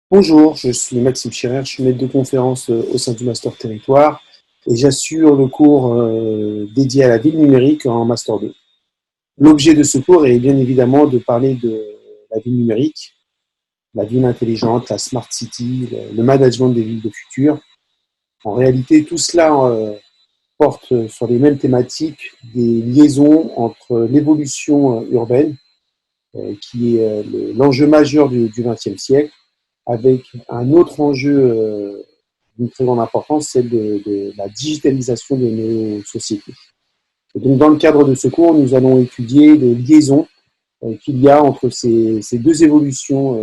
Bonjour, je suis Maxime Scherer, je suis maître de conférence au sein du Master Territoire et j'assure le cours dédié à la ville numérique en Master 2. L'objet de ce cours est bien évidemment de parler de la ville numérique, la ville intelligente, la smart city, le management des villes de futur. En réalité, tout cela porte sur les mêmes thématiques, des liaisons entre l'évolution urbaine, qui est l'enjeu majeur du XXe siècle, avec un autre enjeu d'une très grande importance, celle de la digitalisation de nos sociétés. Et donc, dans le cadre de ce cours, nous allons étudier les liaisons qu'il y a entre ces deux évolutions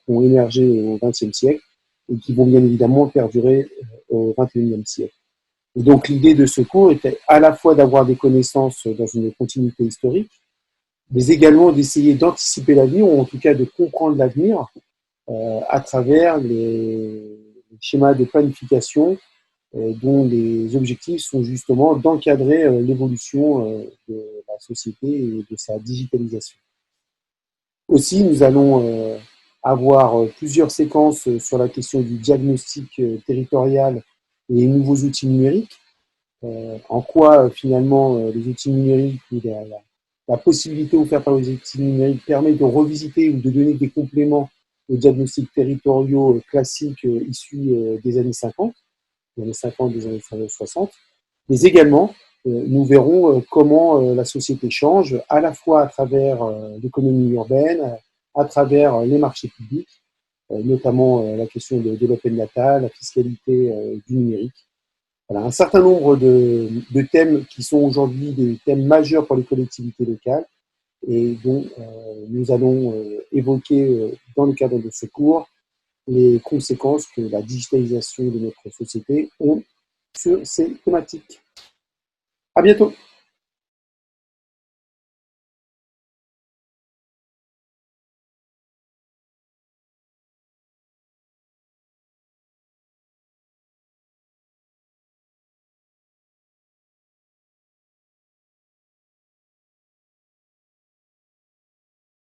qui ont émergé au XXe siècle et qui vont bien évidemment perdurer au XXIe siècle. Et donc, l'idée de ce cours était à la fois d'avoir des connaissances dans une continuité historique, mais également d'essayer d'anticiper l'avenir, ou en tout cas de comprendre l'avenir à travers les schémas de planification dont les objectifs sont justement d'encadrer l'évolution de la société et de sa digitalisation. Aussi, nous allons avoir plusieurs séquences sur la question du diagnostic territorial et les nouveaux outils numériques, en quoi finalement les outils numériques ou la possibilité offerte par les outils numériques permet de revisiter ou de donner des compléments aux diagnostics territoriaux classiques issus des années 50, des années 60, mais également nous verrons comment la société change, à la fois à travers l'économie urbaine, à travers les marchés publics, notamment la question de l'open data, la fiscalité du numérique. Voilà, un certain nombre de thèmes qui sont aujourd'hui des thèmes majeurs pour les collectivités locales et dont nous allons évoquer dans le cadre de ce cours les conséquences que la digitalisation de notre société ont sur ces thématiques. À bientôt.